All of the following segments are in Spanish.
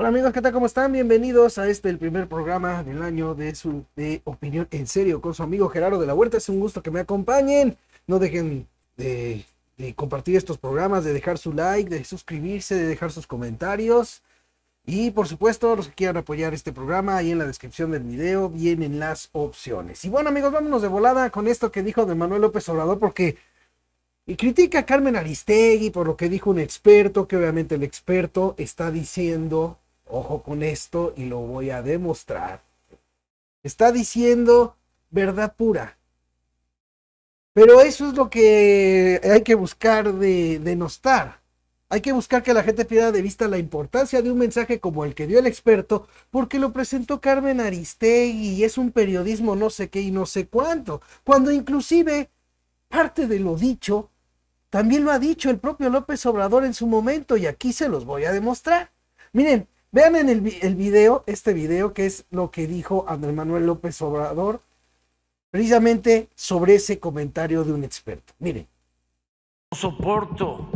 Hola amigos, ¿qué tal? ¿Cómo están? Bienvenidos a el primer programa del año de Opinión en Serio con su amigo Gerardo de la Huerta. Es un gusto que me acompañen. No dejen de compartir estos programas, de dejar su like, de suscribirse, de dejar sus comentarios. Y por supuesto, los que quieran apoyar este programa, ahí en la descripción del video vienen las opciones. Y bueno amigos, vámonos de volada con esto que dijo de Manuel López Obrador, porque y critica a Carmen Aristegui por lo que dijo un experto, que obviamente el experto está diciendo, ojo con esto y lo voy a demostrar, está diciendo verdad pura. Pero eso es lo que hay que buscar denostar. Hay que buscar que la gente pierda de vista la importancia de un mensaje como el que dio el experto, porque lo presentó Carmen Aristegui y es un periodismo no sé qué y no sé cuánto, cuando inclusive parte de lo dicho también lo ha dicho el propio López Obrador en su momento, y aquí se los voy a demostrar. Miren, vean en el video, este video, que es lo que dijo Andrés Manuel López Obrador, precisamente sobre ese comentario de un experto. Miren. No soporto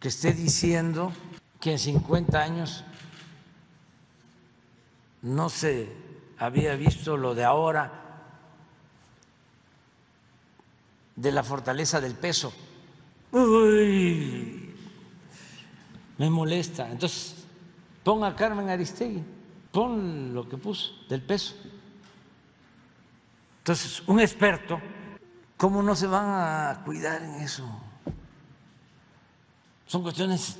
que esté diciendo que en 50 años no se había visto lo de ahora, de la fortaleza del peso. Uy, me molesta. Entonces, pon a Carmen Aristegui, pon lo que puso del peso. Entonces, un experto, ¿cómo no se van a cuidar en eso? Son cuestiones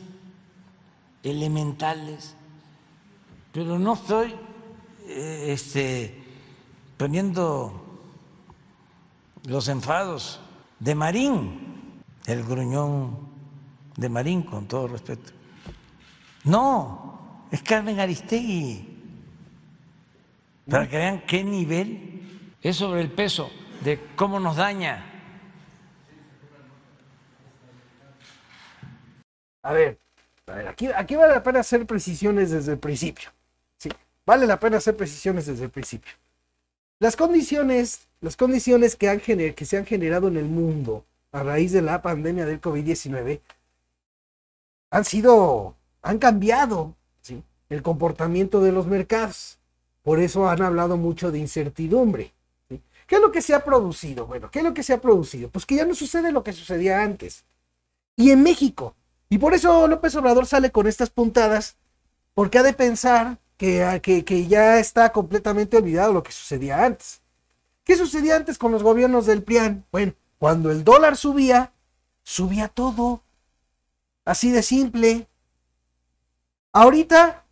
elementales, pero no estoy poniendo los enfados de Marín, el gruñón de Marín, con todo respeto. No, es Carmen Aristegui, para que vean qué nivel es sobre el peso, de cómo nos daña. A ver, aquí vale la pena hacer precisiones desde el principio. Sí, vale la pena hacer precisiones desde el principio. Las condiciones que se han generado en el mundo a raíz de la pandemia del COVID-19 han cambiado, ¿sí?, el comportamiento de los mercados. Por eso han hablado mucho de incertidumbre, ¿sí? ¿Qué es lo que se ha producido? Bueno, ¿qué es lo que se ha producido? Pues que ya no sucede lo que sucedía antes. Y en México. Y por eso López Obrador sale con estas puntadas, porque ha de pensar que ya está completamente olvidado lo que sucedía antes. ¿Qué sucedía antes con los gobiernos del PRIAN? Bueno, cuando el dólar subía todo. Así de simple. Ahorita,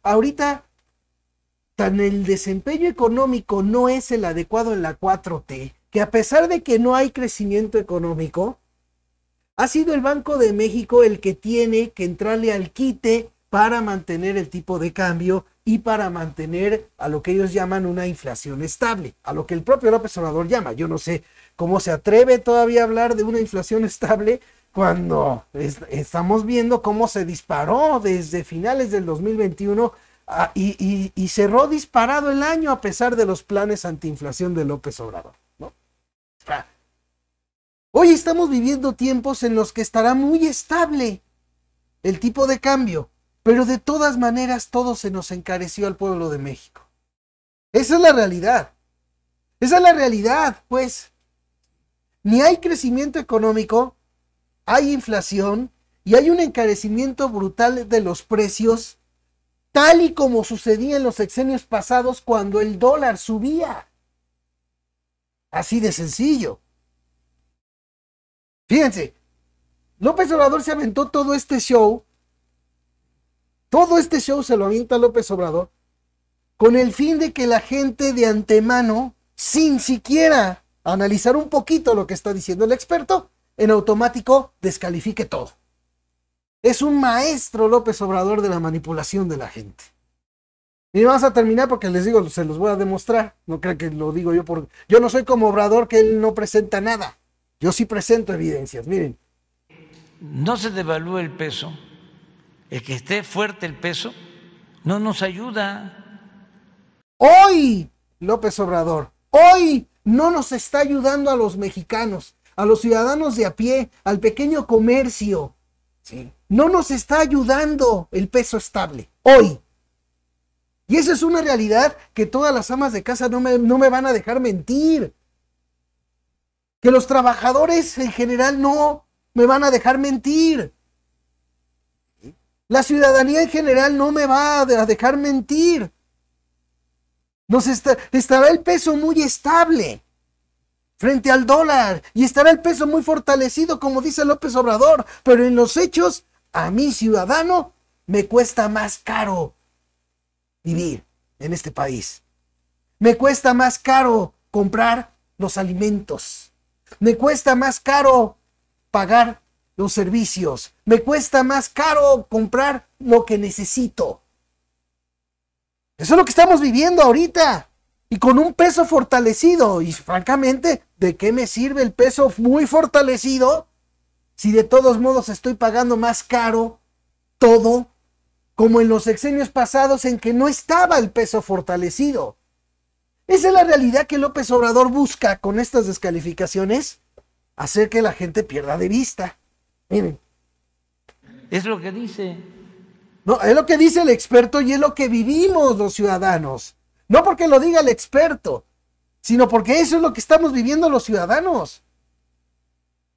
tan el desempeño económico no es el adecuado en la 4T, que a pesar de que no hay crecimiento económico, ha sido el Banco de México el que tiene que entrarle al quite para mantener el tipo de cambio y para mantener a lo que ellos llaman una inflación estable, a lo que el propio López Obrador llama. Yo no sé cómo se atreve todavía a hablar de una inflación estable cuando estamos viendo cómo se disparó desde finales del 2021 y cerró disparado el año a pesar de los planes antiinflación de López Obrador, ¿no? Hoy estamos viviendo tiempos en los que estará muy estable el tipo de cambio, pero de todas maneras todo se nos encareció al pueblo de México. Esa es la realidad. Esa es la realidad, pues. Ni hay crecimiento económico, hay inflación y hay un encarecimiento brutal de los precios, tal y como sucedía en los sexenios pasados cuando el dólar subía. Así de sencillo. Fíjense, López Obrador se aventó todo este show se lo avienta López Obrador, con el fin de que la gente de antemano, sin siquiera analizar un poquito lo que está diciendo el experto, en automático descalifique todo. Es un maestro López Obrador de la manipulación de la gente. Y vamos a terminar porque les digo, se los voy a demostrar. No crean que lo digo yo yo no soy como Obrador, que él no presenta nada. Yo sí presento evidencias, miren. No se devalúa el peso, el que esté fuerte el peso no nos ayuda. Hoy, López Obrador, hoy no nos está ayudando a los mexicanos, a los ciudadanos de a pie, al pequeño comercio, ¿sí? no nos está ayudando el peso estable hoy. Y esa es una realidad que todas las amas de casa no me van a dejar mentir. Que los trabajadores en general no me van a dejar mentir. La ciudadanía en general no me va a dejar mentir. Estará el peso muy estable frente al dólar y estará el peso muy fortalecido, como dice López Obrador, pero en los hechos, a mí, ciudadano, me cuesta más caro vivir en este país. Me cuesta más caro comprar los alimentos. Me cuesta más caro pagar los servicios. Me cuesta más caro comprar lo que necesito. Eso es lo que estamos viviendo ahorita. Y con un peso fortalecido. Y francamente, ¿de qué me sirve el peso muy fortalecido si de todos modos estoy pagando más caro todo, como en los sexenios pasados en que no estaba el peso fortalecido? Esa es la realidad que López Obrador busca con estas descalificaciones, hacer que la gente pierda de vista. Miren. Es lo que dice. No, es lo que dice el experto y es lo que vivimos los ciudadanos. No porque lo diga el experto, sino porque eso es lo que estamos viviendo los ciudadanos.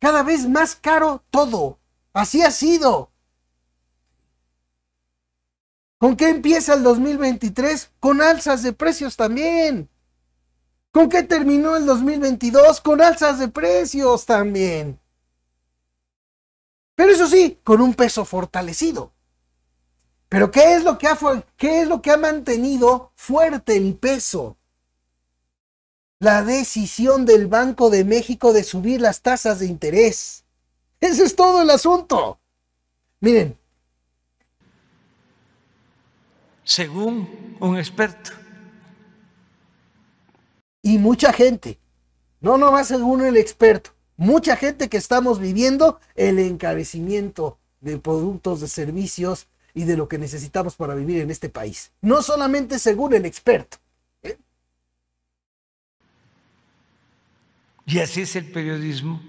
Cada vez más caro todo. Así ha sido. ¿Con qué empieza el 2023? Con alzas de precios también. ¿Con qué terminó el 2022? Con alzas de precios también. Pero eso sí, con un peso fortalecido. Pero ¿qué es lo que ha mantenido fuerte el peso? La decisión del Banco de México de subir las tasas de interés. Ese es todo el asunto. Miren. Según un experto. Y mucha gente, no nomás según el experto, mucha gente que estamos viviendo el encarecimiento de productos, de servicios y de lo que necesitamos para vivir en este país. No solamente según el experto. Y así es el periodismo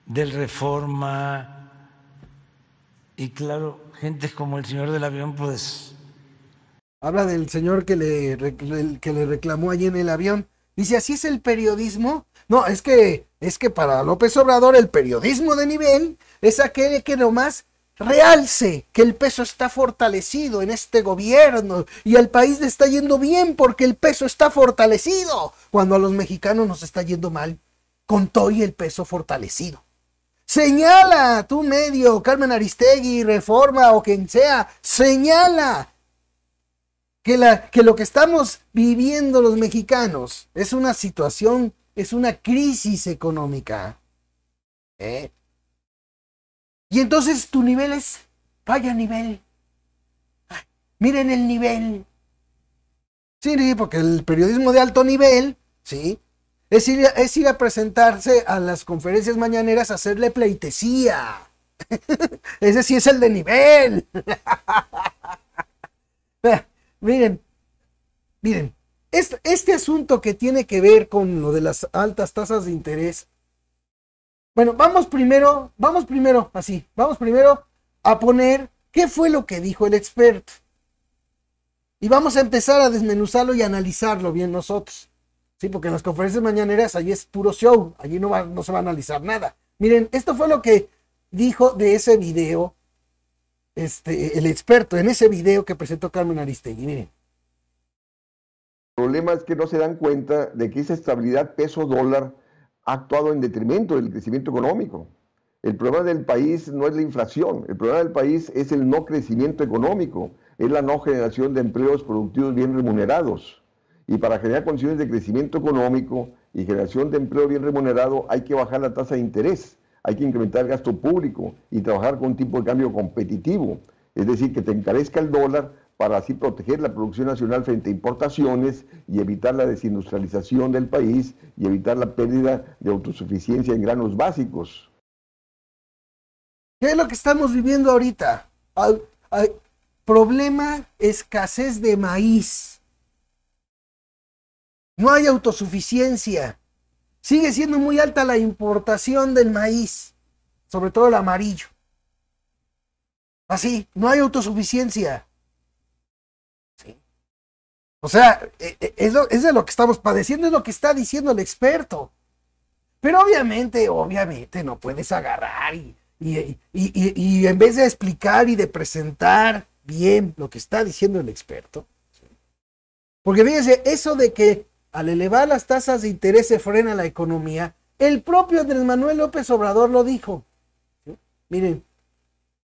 del Reforma. Y claro, gente como el señor del avión, pues... Habla del señor que le reclamó allí en el avión. Dice, ¿así es el periodismo? No, es que para López Obrador el periodismo de nivel es aquel que nomás realce que el peso está fortalecido en este gobierno y al país le está yendo bien porque el peso está fortalecido, cuando a los mexicanos nos está yendo mal con todo y el peso fortalecido. Señala tu medio, Carmen Aristegui, Reforma o quien sea, señala que lo que estamos viviendo los mexicanos es una situación, es una crisis económica. Y entonces tu nivel es, vaya nivel. Ay, miren el nivel. Sí, porque el periodismo de alto nivel, sí, es ir a presentarse a las conferencias mañaneras a hacerle pleitesía. Ese sí es el de nivel. Miren, este asunto que tiene que ver con lo de las altas tasas de interés. Bueno, vamos primero a poner qué fue lo que dijo el experto. Y vamos a empezar a desmenuzarlo y analizarlo bien nosotros. Sí, porque en las conferencias mañaneras allí es puro show, allí no se va a analizar nada. Miren, esto fue lo que dijo de ese video el experto en ese video que presentó Carmen Aristegui. Miren. El problema es que no se dan cuenta de que esa estabilidad peso-dólar ha actuado en detrimento del crecimiento económico. El problema del país no es la inflación, el problema del país es el no crecimiento económico, es la no generación de empleos productivos bien remunerados. Y para generar condiciones de crecimiento económico y generación de empleo bien remunerado hay que bajar la tasa de interés. Hay que incrementar el gasto público y trabajar con un tipo de cambio competitivo. Es decir, que te encarezca el dólar para así proteger la producción nacional frente a importaciones y evitar la desindustrialización del país y evitar la pérdida de autosuficiencia en granos básicos. ¿Qué es lo que estamos viviendo ahorita? Problema, escasez de maíz. No hay autosuficiencia. Sigue siendo muy alta la importación del maíz, sobre todo el amarillo. Así, no hay autosuficiencia. ¿Sí? O sea, es de lo que estamos padeciendo, es lo que está diciendo el experto. Pero obviamente no puedes agarrar y en vez de explicar y de presentar bien lo que está diciendo el experto. ¿Sí? Porque fíjense, eso de que al elevar las tasas de interés se frena la economía, el propio Andrés Manuel López Obrador lo dijo. ¿Sí? Miren,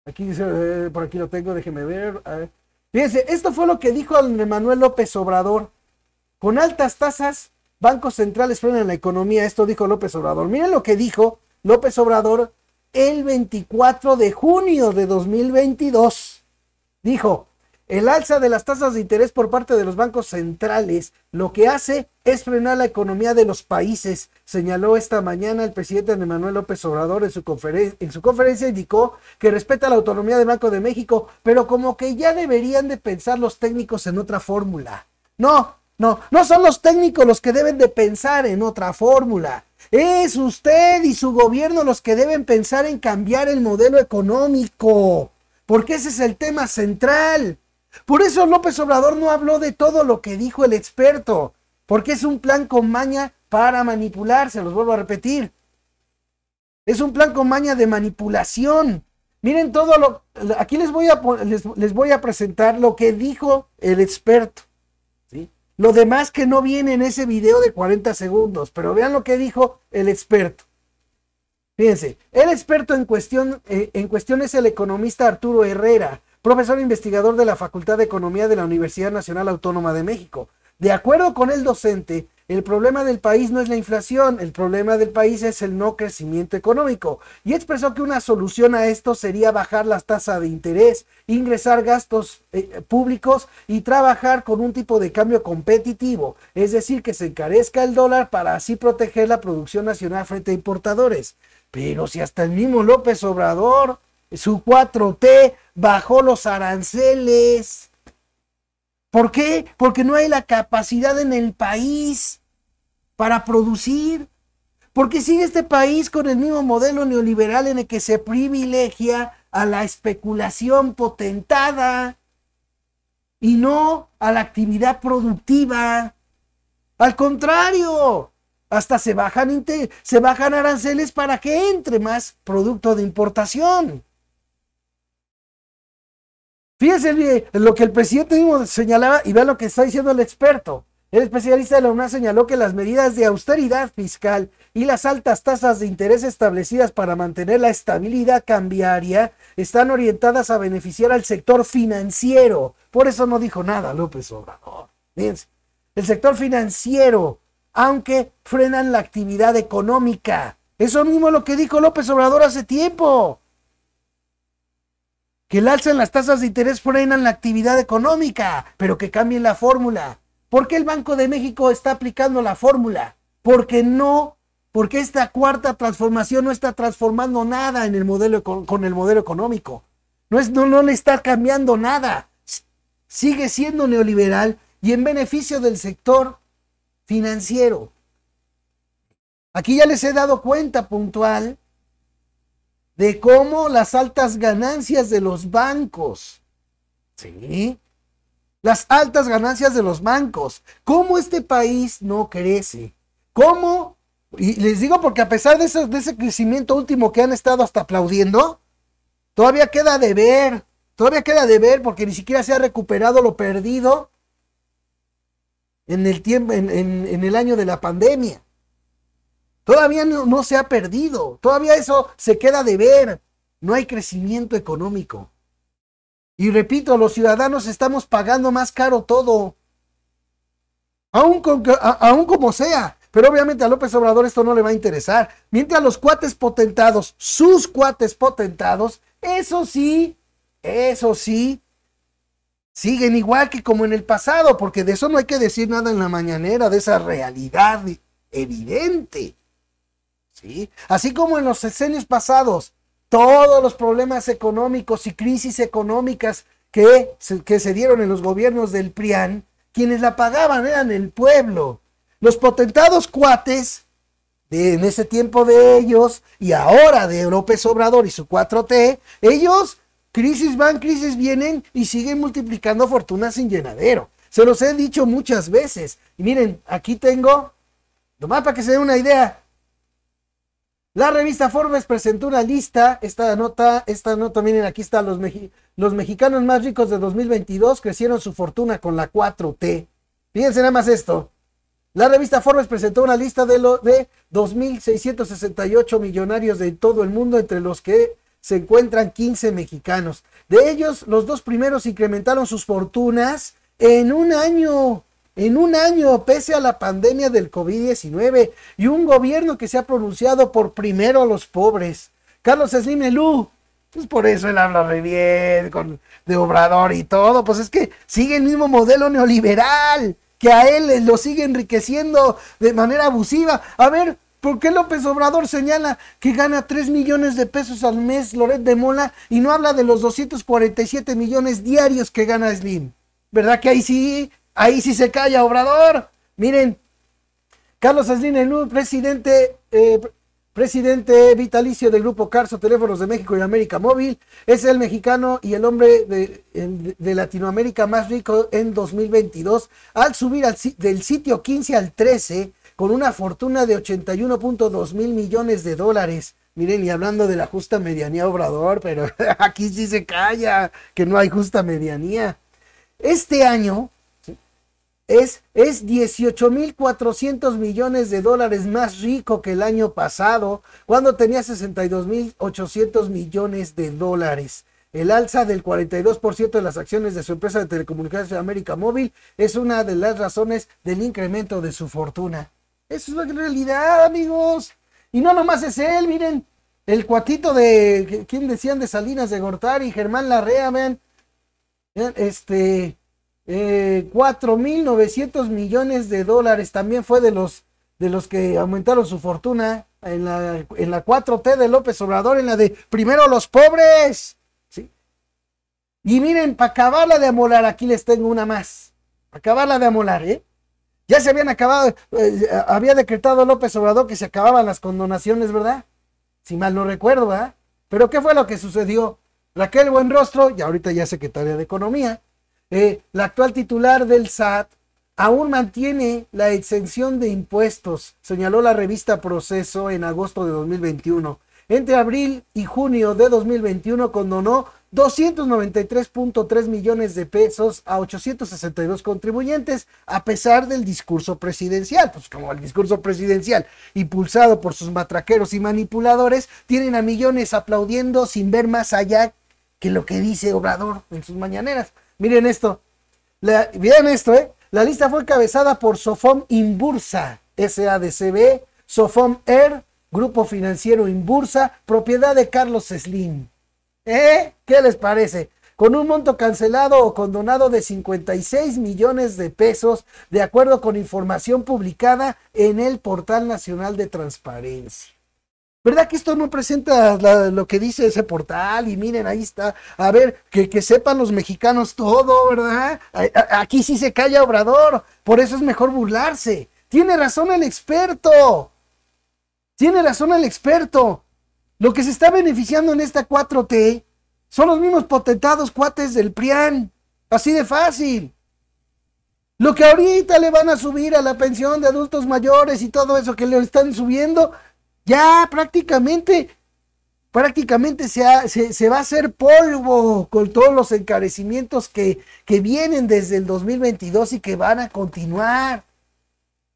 aquí dice, por aquí lo tengo, déjenme ver. A ver. Fíjense, esto fue lo que dijo Andrés Manuel López Obrador. Con altas tasas, bancos centrales frenan la economía. Esto dijo López Obrador. Miren lo que dijo López Obrador el 24 de junio de 2022. Dijo, el alza de las tasas de interés por parte de los bancos centrales lo que hace es frenar la economía de los países, señaló esta mañana el presidente Andrés Manuel López Obrador en su conferencia. Indicó que respeta la autonomía del Banco de México, pero como que ya deberían de pensar los técnicos en otra fórmula. No son los técnicos los que deben de pensar en otra fórmula. Es usted y su gobierno los que deben pensar en cambiar el modelo económico, porque ese es el tema central. Por eso López Obrador no habló de todo lo que dijo el experto, porque es un plan con maña para manipular, se los vuelvo a repetir. Es un plan con maña de manipulación. Miren aquí les voy a presentar lo que dijo el experto. ¿Sí? Lo demás que no viene en ese video de 40 segundos, pero vean lo que dijo el experto. Fíjense, el experto en cuestión es el economista Arturo Herrera, profesor investigador de la Facultad de Economía de la Universidad Nacional Autónoma de México. De acuerdo con el docente, el problema del país no es la inflación, el problema del país es el no crecimiento económico, y expresó que una solución a esto sería bajar las tasas de interés, ingresar gastos públicos y trabajar con un tipo de cambio competitivo, es decir, que se encarezca el dólar para así proteger la producción nacional frente a importadores. Pero si hasta el mismo López Obrador, su 4T, bajó los aranceles. ¿Por qué? Porque no hay la capacidad en el país para producir. Porque sigue este país con el mismo modelo neoliberal en el que se privilegia a la especulación potentada y no a la actividad productiva. Al contrario, hasta se bajan aranceles para que entre más producto de importación. Fíjense lo que el presidente mismo señalaba y vean lo que está diciendo el experto. El especialista de la UNAM señaló que las medidas de austeridad fiscal y las altas tasas de interés establecidas para mantener la estabilidad cambiaria están orientadas a beneficiar al sector financiero. Por eso no dijo nada López Obrador. Fíjense, el sector financiero, aunque frenan la actividad económica. Eso mismo es lo que dijo López Obrador hace tiempo. Que el alza en las tasas de interés frenan la actividad económica, pero que cambien la fórmula. ¿Por qué el Banco de México está aplicando la fórmula? Porque esta cuarta transformación no está transformando nada en el modelo con el modelo económico. No le está cambiando nada. Sigue siendo neoliberal y en beneficio del sector financiero. Aquí ya les he dado cuenta puntual de cómo las altas ganancias de los bancos, ¿sí? Las altas ganancias de los bancos, cómo este país no crece, cómo, y les digo porque a pesar de ese crecimiento último que han estado hasta aplaudiendo, todavía queda de ver porque ni siquiera se ha recuperado lo perdido en el tiempo, en el año de la pandemia. Todavía no se ha perdido, todavía eso se queda de ver, no hay crecimiento económico. Y repito, los ciudadanos estamos pagando más caro todo, aún como sea, pero obviamente a López Obrador esto no le va a interesar. Mientras los cuates potentados, sus cuates potentados, eso sí, siguen igual que como en el pasado, porque de eso no hay que decir nada en la mañanera, de esa realidad evidente. ¿Sí? Así como en los sexenios pasados, todos los problemas económicos y crisis económicas que se dieron en los gobiernos del PRIAN, quienes la pagaban eran el pueblo. Los potentados cuates, en ese tiempo de ellos y ahora de López Obrador y su 4T, ellos crisis van, crisis vienen y siguen multiplicando fortunas sin llenadero. Se los he dicho muchas veces. Y miren, aquí tengo, nomás para que se den una idea. La revista Forbes presentó una lista, esta nota, miren, aquí está, los mexicanos más ricos de 2022 crecieron su fortuna con la 4T. Fíjense nada más esto. La revista Forbes presentó una lista de 2.668 millonarios de todo el mundo, entre los que se encuentran 15 mexicanos. De ellos, los dos primeros incrementaron sus fortunas en un año, pese a la pandemia del COVID-19 y un gobierno que se ha pronunciado por primero a los pobres. Carlos Slim Elú, pues por eso él habla re bien, de Obrador y todo, pues es que sigue el mismo modelo neoliberal, que a él lo sigue enriqueciendo de manera abusiva. A ver, ¿por qué López Obrador señala que gana 3 millones de pesos al mes Loret de Mola y no habla de los 247 millones diarios que gana Slim? ¿Verdad que ahí sí se calla Obrador? Miren, Carlos Slim Elú, presidente vitalicio del Grupo Carso, Teléfonos de México y América Móvil, es el mexicano y el hombre de Latinoamérica más rico en 2022, al subir del sitio 15 al 13, con una fortuna de 81.2 mil millones de dólares. Miren, y hablando de la justa medianía Obrador, pero aquí sí se calla, que no hay justa medianía. Este año es 18.400 millones de dólares más rico que el año pasado, cuando tenía 62.800 millones de dólares. El alza del 42% de las acciones de su empresa de telecomunicaciones América Móvil es una de las razones del incremento de su fortuna. Eso es la realidad, amigos. Y no nomás es él, miren, el cuatito de, ¿quién decían? De Salinas de Gortari, Germán Larrea, vean, 4.900 millones de dólares, también fue de los que aumentaron su fortuna en la 4T de López Obrador, en la de primero los pobres, ¿sí? Y miren, para acabarla de amolar, aquí les tengo una más, para acabarla de amolar, ya se habían acabado, había decretado López Obrador que se acababan las condonaciones, ¿verdad? Si mal no recuerdo, ¿verdad? Pero ¿qué fue lo que sucedió? Raquel Buenrostro, y ahorita ya secretaria de Economía, la actual titular del SAT, aún mantiene la exención de impuestos, señaló la revista Proceso en agosto de 2021. Entre abril y junio de 2021 condonó 293.3 millones de pesos a 862 contribuyentes, a pesar del discurso presidencial. Pues como el discurso presidencial, impulsado por sus matraqueros y manipuladores, tienen a millones aplaudiendo sin ver más allá que lo que dice Obrador en sus mañaneras. Miren esto, la lista fue encabezada por Sofom Inbursa, SADCB, Sofom Air, Grupo Financiero Inbursa, propiedad de Carlos Slim. ¿Qué les parece? Con un monto cancelado o condonado de 56 millones de pesos, de acuerdo con información publicada en el Portal Nacional de Transparencia. ¿Verdad que esto no presenta lo que dice ese portal? Y miren, ahí está. A ver, que sepan los mexicanos todo, ¿verdad? Aquí sí se calla Obrador. Por eso es mejor burlarse. Tiene razón el experto. Tiene razón el experto. Lo que se está beneficiando en esta 4T son los mismos potentados cuates del PRIAN. Así de fácil. Lo que ahorita le van a subir a la pensión de adultos mayores y todo eso que le están subiendo, ya prácticamente se va a hacer polvo con todos los encarecimientos que vienen desde el 2022 y que van a continuar.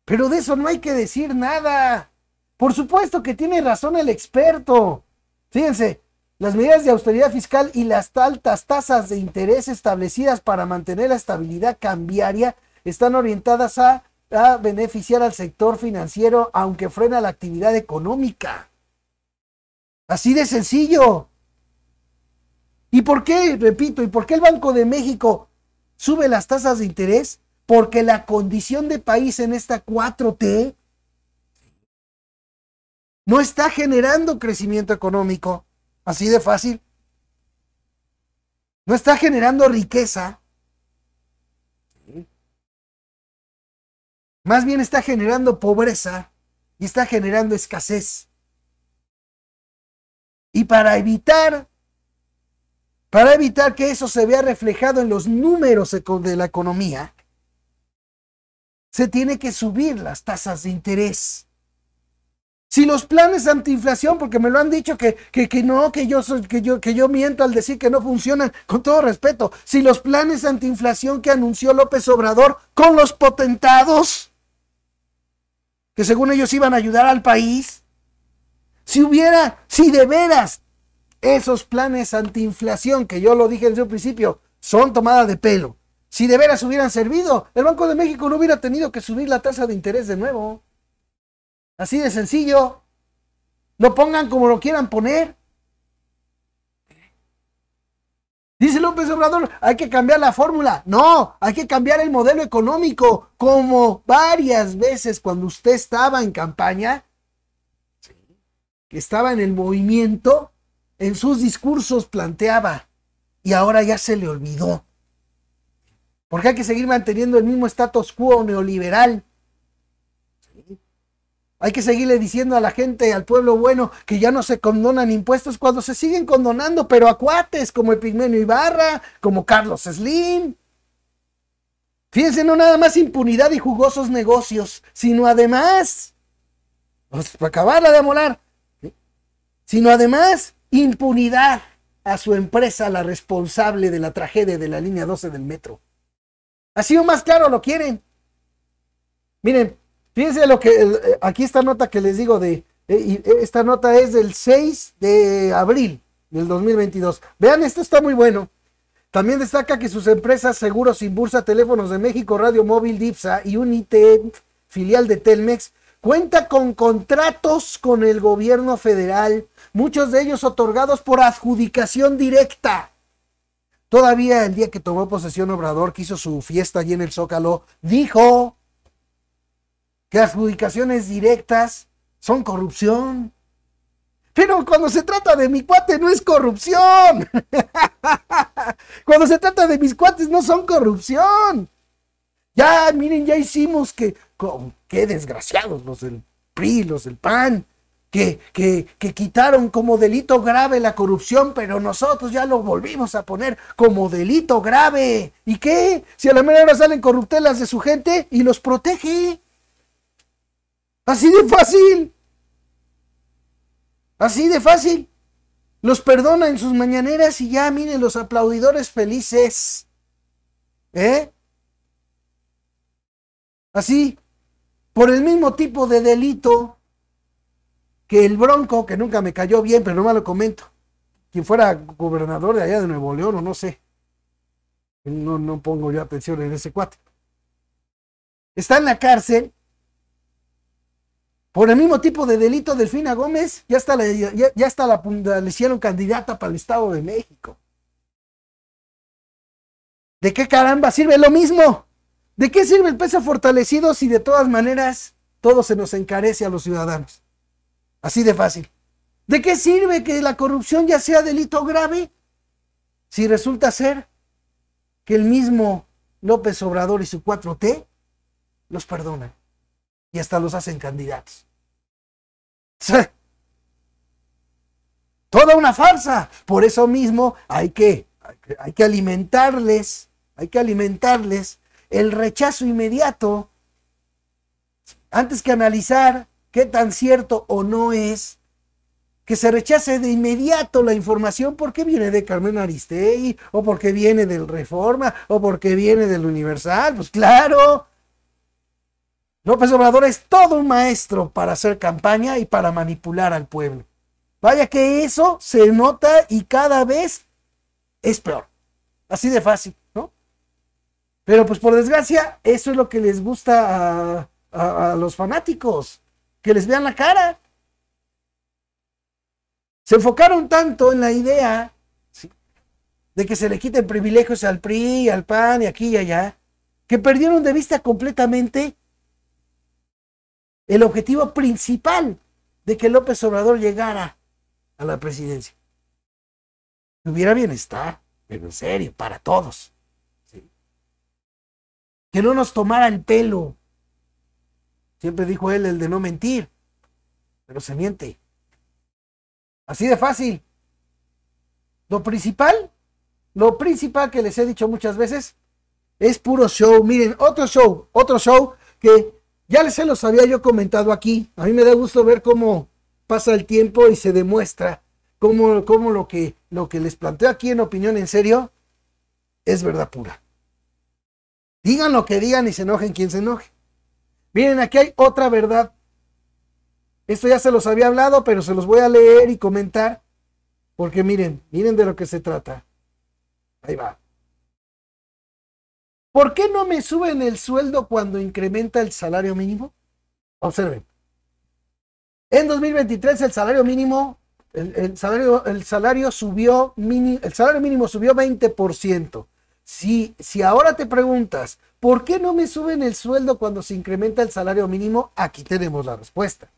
Pero de eso no hay que decir nada. Por supuesto que tiene razón el experto. Fíjense, las medidas de austeridad fiscal y las altas tasas de interés establecidas para mantener la estabilidad cambiaria están orientadas a beneficiar al sector financiero, aunque frena la actividad económica. Así de sencillo. ¿Y por qué? Repito, ¿y por qué el Banco de México sube las tasas de interés? Porque la condición de país en esta 4T no está generando crecimiento económico, así de fácil. No está generando riqueza. Más bien está generando pobreza y está generando escasez. Y para evitar para evitar que eso se vea reflejado en los números de la economía, se tiene que subir las tasas de interés. Si los planes antiinflación, porque me lo han dicho que yo miento al decir que no funcionan, con todo respeto, si los planes antiinflación que anunció López Obrador con los potentados, que según ellos iban a ayudar al país, si de veras esos planes antiinflación, que yo lo dije desde un principio, son tomada de pelo, si de veras hubieran servido, el Banco de México no hubiera tenido que subir la tasa de interés de nuevo. Así de sencillo. Lo pongan como lo quieran poner. Dice López Obrador, hay que cambiar la fórmula. No, hay que cambiar el modelo económico. Como varias veces cuando usted estaba en campaña, que estaba en el movimiento, en sus discursos planteaba, y ahora ya se le olvidó. Porque hay que seguir manteniendo el mismo status quo neoliberal. Hay que seguirle diciendo a la gente, al pueblo bueno, que ya no se condonan impuestos cuando se siguen condonando, pero a cuates como Epigmenio Ibarra, como Carlos Slim. Fíjense, no nada más impunidad y jugosos negocios, sino además, pues, para acabarla de amolar, sino además impunidad a su empresa, la responsable de la tragedia de la línea 12 del metro. Así o más claro lo quieren. Miren, fíjense aquí esta nota que les digo esta nota es del 6 de abril del 2022. Vean, esto está muy bueno. También destaca que sus empresas Seguros Inbursa, Teléfonos de México, Radio Móvil, DIPSA y United, filial de Telmex, cuenta con contratos con el gobierno federal, muchos de ellos otorgados por adjudicación directa. Todavía el día que tomó posesión Obrador, que hizo su fiesta allí en el Zócalo, dijo que adjudicaciones directas son corrupción. Pero cuando se trata de mi cuate no es corrupción. Cuando se trata de mis cuates no son corrupción. Ya, miren, ya hicimos qué desgraciados los del PRI, los del PAN, que quitaron como delito grave la corrupción, pero nosotros ya lo volvimos a poner como delito grave. ¿Y qué? Si a la mera hora salen corruptelas de su gente y los protege. Así de fácil. Así de fácil. Los perdona en sus mañaneras y ya, miren, los aplaudidores felices. Así, por el mismo tipo de delito que el Bronco, que nunca me cayó bien, pero no me lo comento. Quien fuera gobernador de allá de Nuevo León, o no sé. No pongo yo atención en ese cuate. Está en la cárcel. Por el mismo tipo de delito, Delfina Gómez ya le hicieron candidata para el Estado de México. ¿De qué caramba sirve lo mismo? ¿De qué sirve el peso fortalecido si de todas maneras todo se nos encarece a los ciudadanos? Así de fácil. ¿De qué sirve que la corrupción ya sea delito grave si resulta ser que el mismo López Obrador y su 4T los perdonan? Y hasta los hacen candidatos. Toda una farsa. Por eso mismo hay que alimentarles el rechazo inmediato antes que analizar qué tan cierto o no es, que se rechace de inmediato la información porque viene de Carmen Aristegui, o porque viene del Reforma, o porque viene del Universal. Pues claro, López Obrador es todo un maestro para hacer campaña y para manipular al pueblo. Vaya que eso se nota y cada vez es peor. Así de fácil, ¿no? Pero pues por desgracia, eso es lo que les gusta a los fanáticos, que les vean la cara. Se enfocaron tanto en la idea, ¿sí?, de que se le quiten privilegios al PRI, al PAN y aquí y allá, que perdieron de vista completamente el objetivo principal de que López Obrador llegara a la presidencia. Que hubiera bienestar, pero en serio, para todos. ¿Sí? Que no nos tomara el pelo. Siempre dijo él el de no mentir, pero se miente. Así de fácil. Lo principal lo principal que les he dicho muchas veces es puro show. Miren, otro show que ya se los había yo comentado aquí. A mí me da gusto ver cómo pasa el tiempo y se demuestra cómo lo que les planteo aquí en Opinión en Serio es verdad pura. Digan lo que digan y se enojen quien se enoje. Miren, aquí hay otra verdad. Esto ya se los había hablado, pero se los voy a leer y comentar, porque miren de lo que se trata. Ahí va. ¿Por qué no me suben el sueldo cuando incrementa el salario mínimo? Observen. En 2023 el salario mínimo, el salario mínimo subió 20%. Si ahora te preguntas, ¿por qué no me suben el sueldo cuando se incrementa el salario mínimo? Aquí tenemos la respuesta.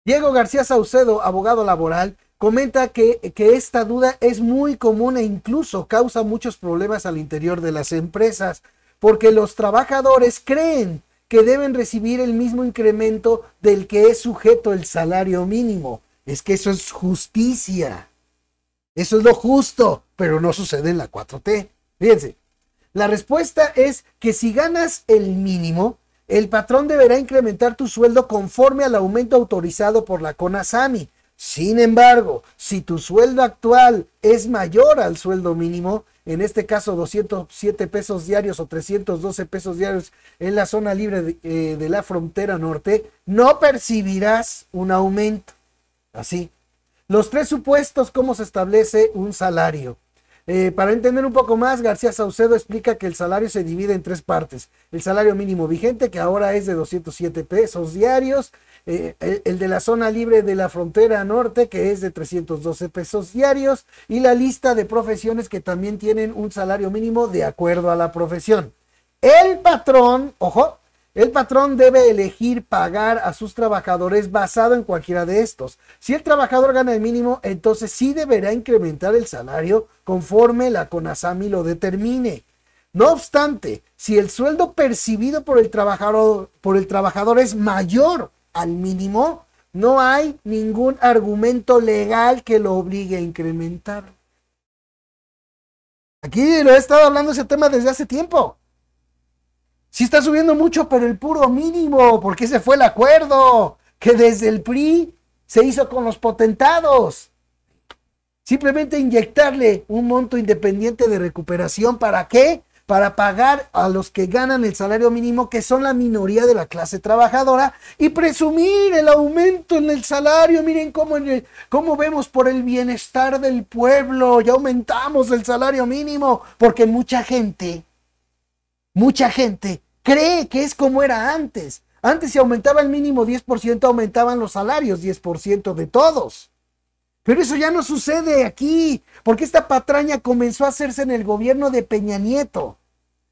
Diego García Saucedo, abogado laboral, comenta que esta duda es muy común e incluso causa muchos problemas al interior de las empresas, porque los trabajadores creen que deben recibir el mismo incremento del que es sujeto el salario mínimo. Es que eso es justicia. Eso es lo justo, pero no sucede en la 4T. Fíjense, la respuesta es que si ganas el mínimo, el patrón deberá incrementar tu sueldo conforme al aumento autorizado por la CONASAMI. Sin embargo, si tu sueldo actual es mayor al sueldo mínimo, en este caso 207 pesos diarios o 312 pesos diarios en la zona libre de la frontera norte, no percibirás un aumento. Así. Los tres supuestos, cómo se establece un salario. Para entender un poco más, García Saucedo explica que el salario se divide en tres partes. El salario mínimo vigente, que ahora es de 207 pesos diarios. El de la zona libre de la frontera norte, que es de 312 pesos diarios. Y la lista de profesiones que también tienen un salario mínimo de acuerdo a la profesión. El patrón, ojo, el patrón debe elegir pagar a sus trabajadores basado en cualquiera de estos. Si el trabajador gana el mínimo, entonces sí deberá incrementar el salario conforme la CONASAMI lo determine. No obstante, si el sueldo percibido por el trabajador es mayor al mínimo, no hay ningún argumento legal que lo obligue a incrementar. Aquí lo he estado hablando ese tema desde hace tiempo. Sí está subiendo mucho, pero el puro mínimo, porque ese fue el acuerdo que desde el PRI se hizo con los potentados. Simplemente inyectarle un monto independiente de recuperación. ¿Para qué? Para pagar a los que ganan el salario mínimo, que son la minoría de la clase trabajadora, y presumir el aumento en el salario. Miren cómo vemos por el bienestar del pueblo, ya aumentamos el salario mínimo, porque mucha gente cree que es como era antes. Antes si aumentaba el mínimo 10%, aumentaban los salarios 10% de todos. Pero eso ya no sucede aquí, porque esta patraña comenzó a hacerse en el gobierno de Peña Nieto.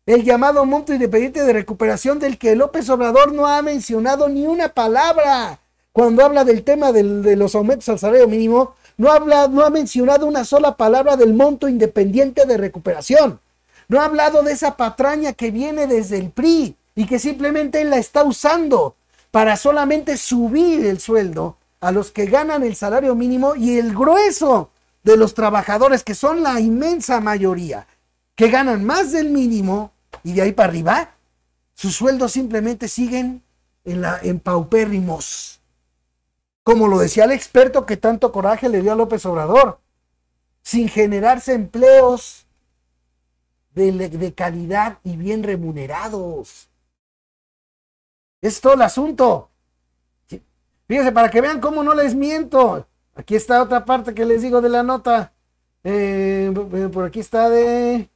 El llamado monto independiente de recuperación, del que López Obrador no ha mencionado ni una palabra. Cuando habla del tema de los aumentos al salario mínimo, no ha mencionado una sola palabra del monto independiente de recuperación. No ha hablado de esa patraña que viene desde el PRI y que simplemente él la está usando para solamente subir el sueldo a los que ganan el salario mínimo, y el grueso de los trabajadores, que son la inmensa mayoría, que ganan más del mínimo y de ahí para arriba, sus sueldos simplemente siguen en paupérrimos. Como lo decía el experto que tanto coraje le dio a López Obrador, sin generarse empleos de calidad y bien remunerados. Es todo el asunto. Fíjense, para que vean cómo no les miento. Aquí está otra parte que les digo de la nota. Por aquí está de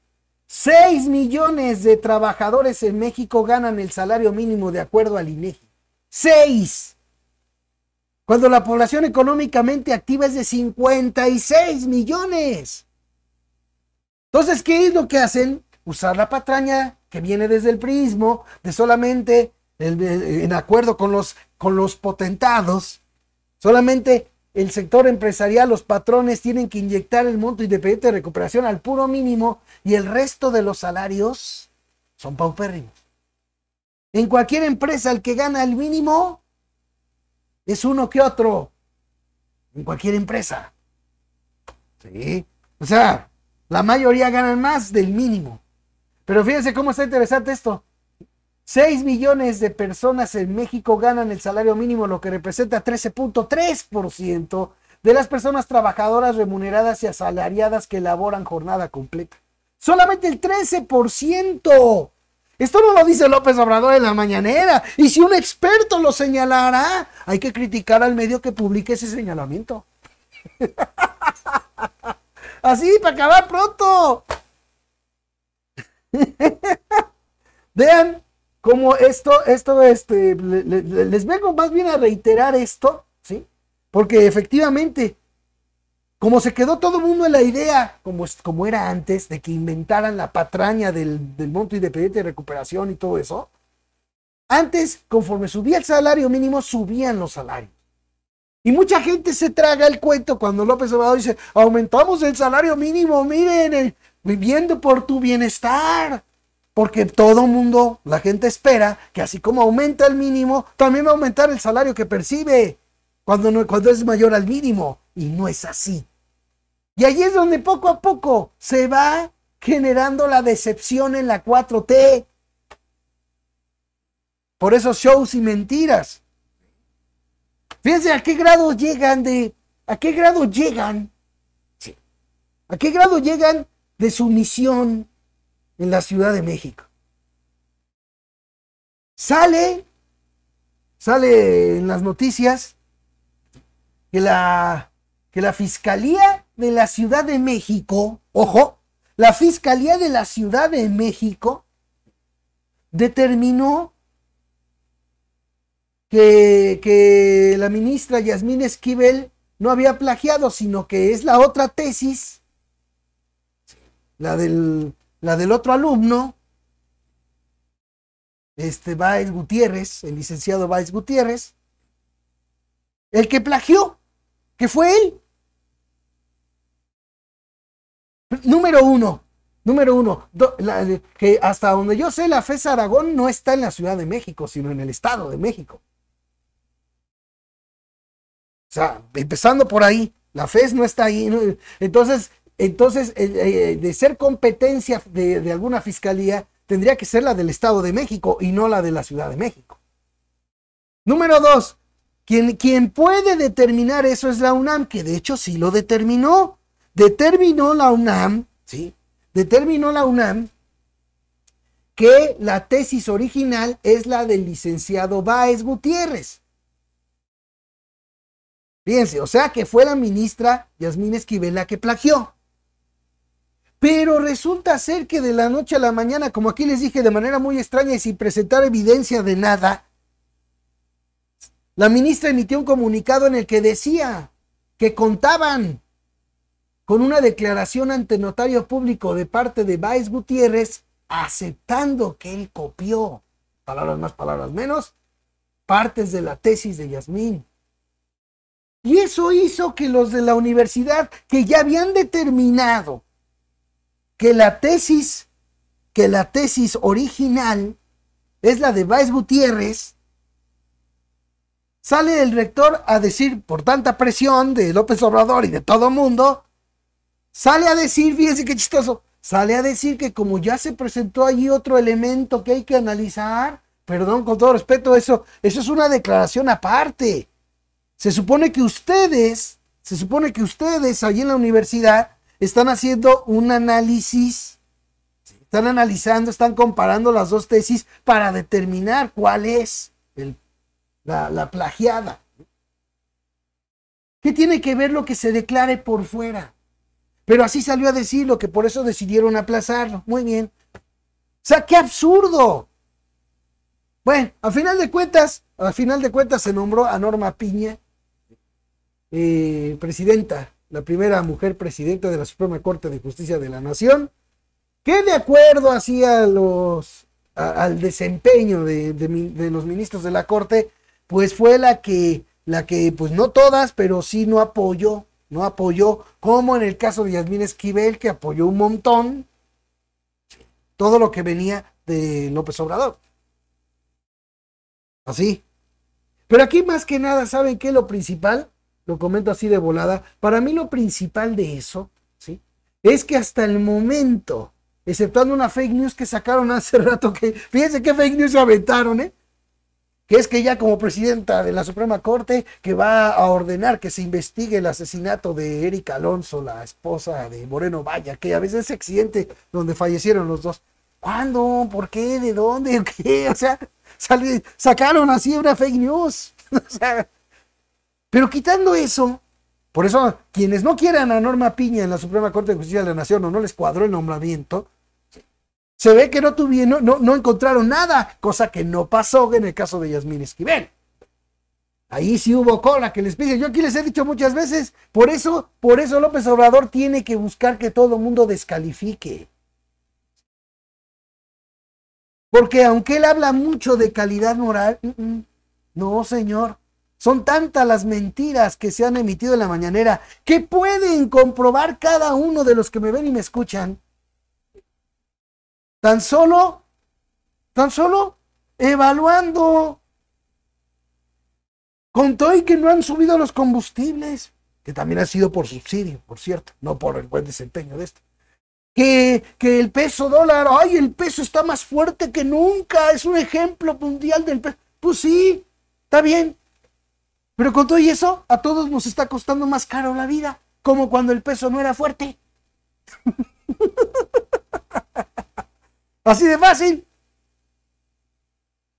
6 millones de trabajadores en México ganan el salario mínimo de acuerdo al INEGI. 6. Cuando la población económicamente activa es de 56 millones. Entonces, ¿qué es lo que hacen? Usar la patraña que viene desde el priismo de solamente en acuerdo con los potentados. Solamente el sector empresarial, los patrones, tienen que inyectar el monto independiente de recuperación al puro mínimo, y el resto de los salarios son paupérrimos. En cualquier empresa, el que gana el mínimo es uno que otro. En cualquier empresa. ¿Sí? O sea, La mayoría ganan más del mínimo. Pero fíjense cómo está interesante esto. 6 millones de personas en México ganan el salario mínimo, lo que representa 13.3% de las personas trabajadoras remuneradas y asalariadas que elaboran jornada completa. Solamente el 13%. Esto no lo dice López Obrador en la mañanera. Y si un experto lo señalará, hay que criticar al medio que publique ese señalamiento. Así, para acabar pronto. Vean cómo les vengo más bien a reiterar esto, ¿sí? Porque efectivamente, como se quedó todo el mundo en la idea, como era antes, de que inventaran la patraña del monto independiente de recuperación y todo eso, antes, conforme subía el salario mínimo, subían los salarios. Y mucha gente se traga el cuento cuando López Obrador dice, aumentamos el salario mínimo, miren, viviendo por tu bienestar. Porque todo mundo, la gente espera que así como aumenta el mínimo, también va a aumentar el salario que percibe cuando es mayor al mínimo. Y no es así. Y ahí es donde poco a poco se va generando la decepción en la 4T. Por esos shows y mentiras. Fíjense a qué grado llegan ¿a qué grado llegan de su misión en la Ciudad de México? Sale en las noticias que la Fiscalía de la Ciudad de México, ojo, la Fiscalía de la Ciudad de México determinó que la ministra Yasmín Esquivel no había plagiado, sino que es la otra tesis, la del otro alumno, Báez Gutiérrez, el licenciado Báez Gutiérrez, el que plagió, que fue él. Número uno, que hasta donde yo sé, la FES Aragón no está en la Ciudad de México, sino en el Estado de México. O sea, empezando por ahí, la FES no está ahí, ¿no? Entonces, de ser competencia de alguna fiscalía, tendría que ser la del Estado de México y no la de la Ciudad de México. Número dos, quien puede determinar eso es la UNAM, que de hecho sí lo determinó. Determinó la UNAM que la tesis original es la del licenciado Báez Gutiérrez. Fíjense, o sea que fue la ministra Yasmín Esquivel la que plagió. Pero resulta ser que de la noche a la mañana, como aquí les dije, de manera muy extraña y sin presentar evidencia de nada, la ministra emitió un comunicado en el que decía que contaban con una declaración ante notario público de parte de Báez Gutiérrez, aceptando que él copió, palabras más, palabras menos, partes de la tesis de Yasmín. Y eso hizo que los de la universidad, que ya habían determinado que la tesis original es la de Báez Gutiérrez, sale el rector a decir, por tanta presión de López Obrador y de todo mundo, sale a decir, fíjense qué chistoso, sale a decir que como ya se presentó allí otro elemento que hay que analizar, perdón, con todo respeto, eso es una declaración aparte. Se supone que ustedes allí en la universidad están haciendo un análisis, están analizando, están comparando las dos tesis para determinar cuál es la plagiada. ¿Qué tiene que ver lo que se declare por fuera? Pero así salió a decirlo, que por eso decidieron aplazarlo. Muy bien. O sea, qué absurdo. Bueno, a final de cuentas se nombró a Norma Piña presidenta, la primera mujer presidenta de la Suprema Corte de Justicia de la Nación, que de acuerdo hacía al desempeño de los ministros de la Corte, pues fue la que, pues no todas, pero sí no apoyó, como en el caso de Yasmín Esquivel, que apoyó un montón todo lo que venía de López Obrador. Así. Pero aquí más que nada, ¿saben qué es lo principal? Lo comento así de volada. Para mí lo principal de eso, ¿sí?, es que hasta el momento, exceptuando una fake news que sacaron hace rato, que fíjense qué fake news se aventaron, que es que ya como presidenta de la Suprema Corte, que va a ordenar que se investigue el asesinato de Erika Alonso, la esposa de Moreno Valla, que a veces ese accidente donde fallecieron los dos. ¿Cuándo? ¿Por qué? ¿De dónde? ¿Qué? O sea, sacaron así una fake news. O sea, pero quitando eso, por eso quienes no quieran a Norma Piña en la Suprema Corte de Justicia de la Nación o no les cuadró el nombramiento, se ve que no encontraron nada, cosa que no pasó en el caso de Yasmín Esquivel. Ahí sí hubo cola que les pide. Yo aquí les he dicho muchas veces, por eso López Obrador tiene que buscar que todo el mundo descalifique. Porque aunque él habla mucho de calidad moral, no, señor. Son tantas las mentiras que se han emitido en la mañanera que pueden comprobar cada uno de los que me ven y me escuchan. Tan solo evaluando. Con todo y que no han subido los combustibles, que también ha sido por subsidio, por cierto, no por el buen desempeño de esto. Que el peso dólar, ay, el peso está más fuerte que nunca, es un ejemplo mundial del peso. Pues sí, está bien. Pero con todo y eso, a todos nos está costando más caro la vida, como cuando el peso no era fuerte. Así de fácil.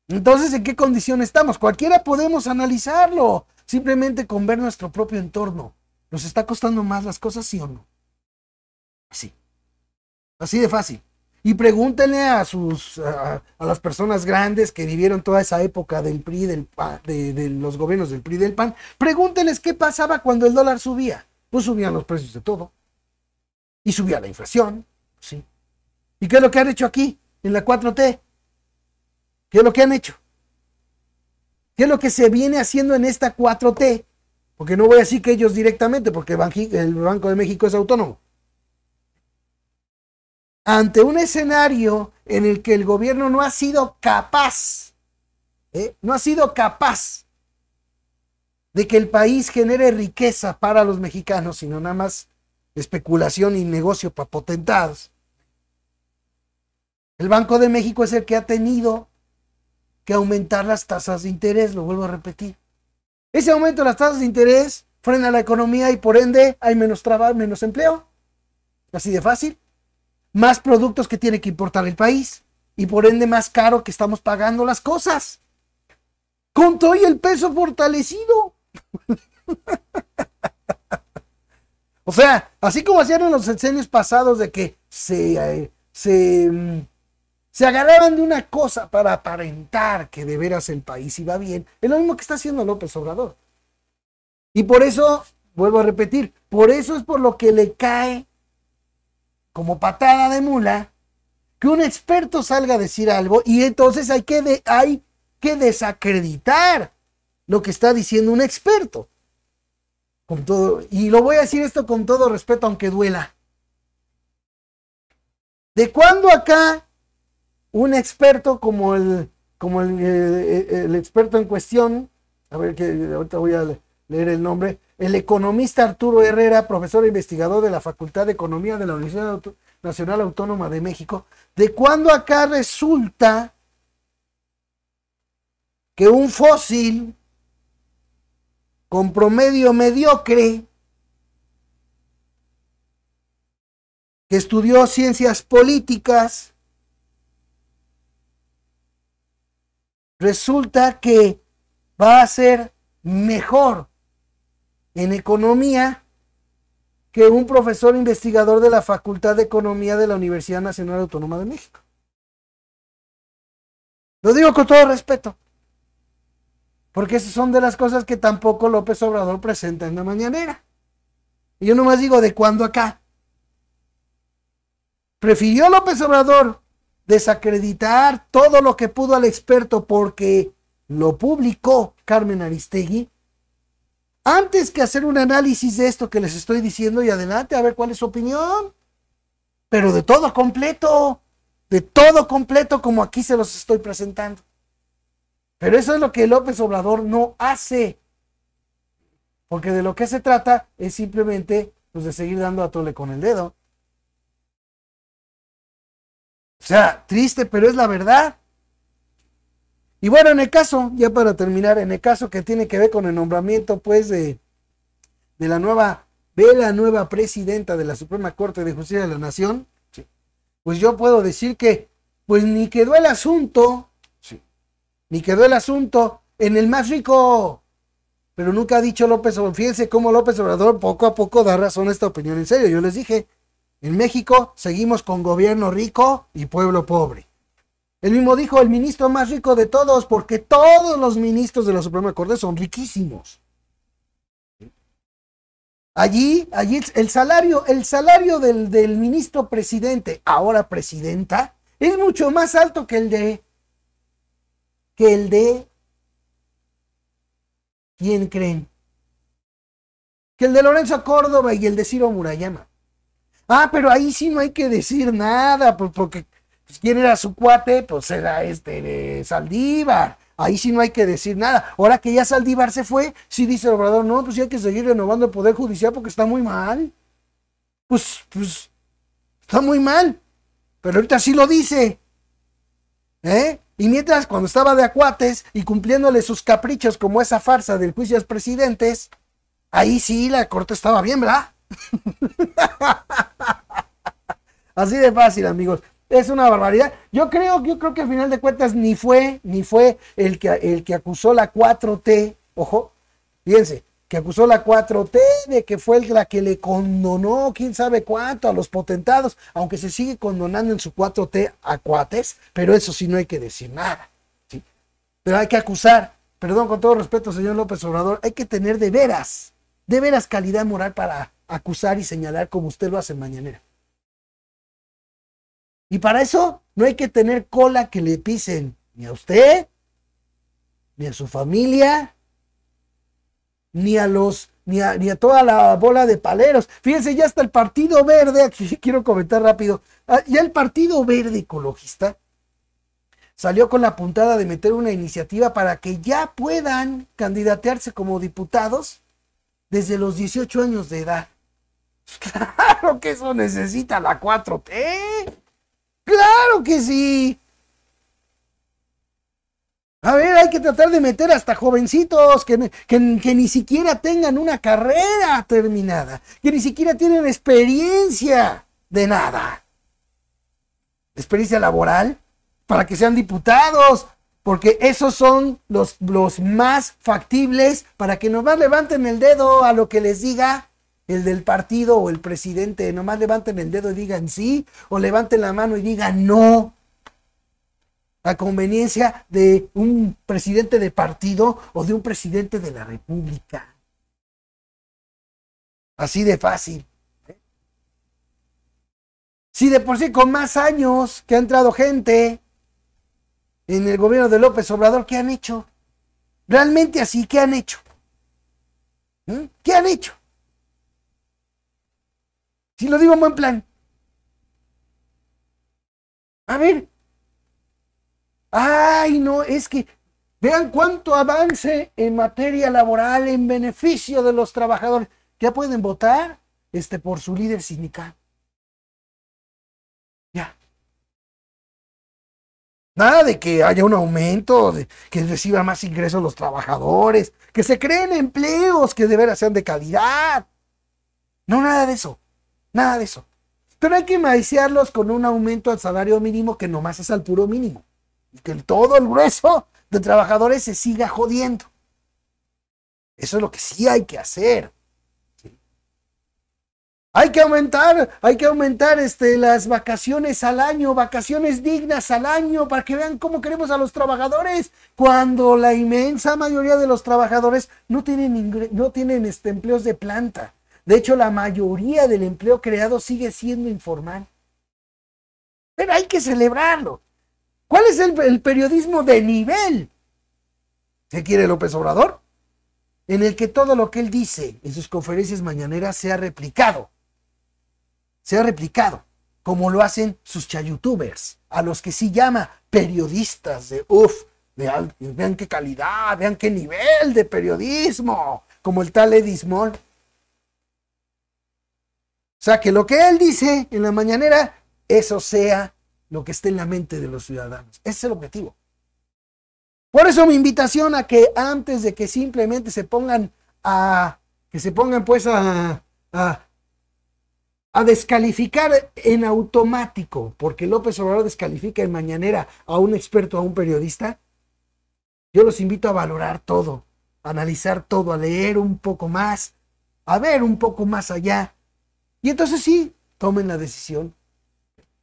Entonces, ¿en qué condición estamos? Cualquiera podemos analizarlo, simplemente con ver nuestro propio entorno. ¿Nos está costando más las cosas, sí o no? Así. Así de fácil. Y pregúntenle a las personas grandes que vivieron toda esa época del PRI, del PAN, de los gobiernos del PRI y del PAN, pregúntenles qué pasaba cuando el dólar subía. Pues subían los precios de todo. Y subía la inflación. Sí. ¿Y qué es lo que han hecho aquí, en la 4T? ¿Qué es lo que han hecho? ¿Qué es lo que se viene haciendo en esta 4T? Porque no voy a decir que ellos directamente, porque el Banco de México es autónomo. Ante un escenario en el que el gobierno no ha sido capaz, de que el país genere riqueza para los mexicanos, sino nada más especulación y negocio para potentados. El Banco de México es el que ha tenido que aumentar las tasas de interés, lo vuelvo a repetir. Ese aumento de las tasas de interés frena la economía y por ende hay menos trabajo, menos empleo. Así de fácil. Más productos que tiene que importar el país y por ende más caro que estamos pagando las cosas. Con todo y el peso fortalecido. O sea, así como hacían en los sexenios pasados de que se agarraban de una cosa para aparentar que de veras el país iba bien, es lo mismo que está haciendo López Obrador. Y por eso, vuelvo a repetir, por eso es por lo que le cae como patada de mula que un experto salga a decir algo y entonces hay que desacreditar lo que está diciendo un experto. Con todo, y lo voy a decir esto con todo respeto, aunque duela. ¿De cuándo acá un experto como el experto en cuestión, a ver que ahorita voy a leer el nombre, el economista Arturo Herrera, profesor e investigador de la Facultad de Economía de la Universidad Nacional Autónoma de México, ¿de cuándo acá resulta que un fósil con promedio mediocre que estudió ciencias políticas resulta que va a ser mejor en economía que un profesor investigador de la Facultad de Economía de la Universidad Nacional Autónoma de México? Lo digo con todo respeto, porque esas son de las cosas que tampoco López Obrador presenta en la mañanera. Y yo nomás digo, ¿de cuándo acá? Prefirió López Obrador desacreditar todo lo que pudo al experto porque lo publicó Carmen Aristegui, antes que hacer un análisis de esto que les estoy diciendo y adelante a ver cuál es su opinión. Pero de todo completo como aquí se los estoy presentando. Pero eso es lo que López Obrador no hace. Porque de lo que se trata es simplemente pues, de seguir dando a tole con el dedo. O sea, triste, pero es la verdad. Y bueno, en el caso, ya para terminar, en el caso que tiene que ver con el nombramiento, pues, de la nueva presidenta de la Suprema Corte de Justicia de la Nación, sí, pues yo puedo decir que, pues ni quedó el asunto, sí, ni quedó el asunto en el más rico. Pero nunca ha dicho López Obrador. Fíjense cómo López Obrador poco a poco da razón a esta opinión. En serio, yo les dije, en México seguimos con gobierno rico y pueblo pobre. Él mismo dijo, el ministro más rico de todos, porque todos los ministros de la Suprema Corte son riquísimos. Allí el salario del ministro presidente, ahora presidenta, es mucho más alto que el de ¿quién creen? Que el de Lorenzo Córdoba y el de Ciro Murayama. Ah, pero ahí sí no hay que decir nada, porque pues, ¿quién era su cuate? Pues era Saldívar. Ahí sí no hay que decir nada. Ahora que ya Saldívar se fue, sí dice el Obrador, no, pues sí hay que seguir renovando el Poder Judicial porque está muy mal. Pues está muy mal. Pero ahorita sí lo dice. Y mientras, cuando estaba de acuates y cumpliéndole sus caprichos como esa farsa del juicio a los presidentes, ahí sí la corte estaba bien, ¿verdad? Así de fácil, amigos. Es una barbaridad. Yo creo que al final de cuentas ni fue el que acusó la 4T, ojo, fíjense, que acusó la 4T de que fue la que le condonó quién sabe cuánto a los potentados, aunque se sigue condonando en su 4T a cuates, pero eso sí no hay que decir nada, ¿sí? Pero hay que acusar, perdón, con todo respeto, señor López Obrador, hay que tener de veras calidad moral para acusar y señalar como usted lo hace en Mañanera. Y para eso no hay que tener cola que le pisen ni a usted, ni a su familia, ni a toda la bola de paleros. Fíjense, ya hasta el Partido Verde, aquí quiero comentar rápido, ya el Partido Verde Ecologista salió con la puntada de meter una iniciativa para que ya puedan candidatearse como diputados desde los 18 años de edad. Claro que eso necesita la 4T. ¡Claro que sí! A ver, hay que tratar de meter hasta jovencitos que ni siquiera tengan una carrera terminada, que ni siquiera tienen experiencia de nada. Experiencia laboral, para que sean diputados, porque esos son los más factibles para que nomás levanten el dedo a lo que les diga el del partido o el presidente, nomás levanten el dedo y digan sí, o levanten la mano y digan no, a conveniencia de un presidente de partido o de un presidente de la República. Así de fácil. Si de por sí con más años que ha entrado gente en el gobierno de López Obrador, ¿qué han hecho? Realmente así, ¿qué han hecho? ¿Qué han hecho? Si lo digo en buen plan. A ver. Ay, no, es que vean cuánto avance en materia laboral en beneficio de los trabajadores. Ya pueden votar por su líder sindical. Ya. Nada de que haya un aumento, de que reciban más ingresos los trabajadores, que se creen empleos que de veras sean de calidad. No, nada de eso. Nada de eso. Pero hay que maiciarlos con un aumento al salario mínimo que nomás es al puro mínimo. Y que todo el grueso de trabajadores se siga jodiendo. Eso es lo que sí hay que hacer. ¿Sí? Hay que aumentar las vacaciones al año, vacaciones dignas al año, para que vean cómo queremos a los trabajadores, cuando la inmensa mayoría de los trabajadores no tienen empleos de planta. De hecho, la mayoría del empleo creado sigue siendo informal. Pero hay que celebrarlo. ¿Cuál es el periodismo de nivel? ¿Se quiere López Obrador? En el que todo lo que él dice en sus conferencias mañaneras sea replicado. Sea replicado, como lo hacen sus chayutubers, a los que sí llama periodistas vean qué calidad, vean qué nivel de periodismo, como el tal Eddie Small. O sea, que lo que él dice en la mañanera, eso sea lo que esté en la mente de los ciudadanos. Ese es el objetivo. Por eso mi invitación a que antes de que simplemente se pongan pues a descalificar en automático, porque López Obrador descalifica en mañanera a un experto, a un periodista, yo los invito a valorar todo, a analizar todo, a leer un poco más, a ver un poco más allá, y entonces sí, tomen la decisión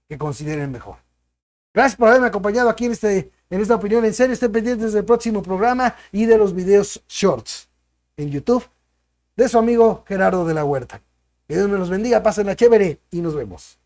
que consideren mejor. Gracias por haberme acompañado aquí en esta opinión en serio. Estén pendientes del próximo programa y de los videos shorts en YouTube de su amigo Gerardo de la Huerta. Que Dios me los bendiga, pásenla chévere y nos vemos.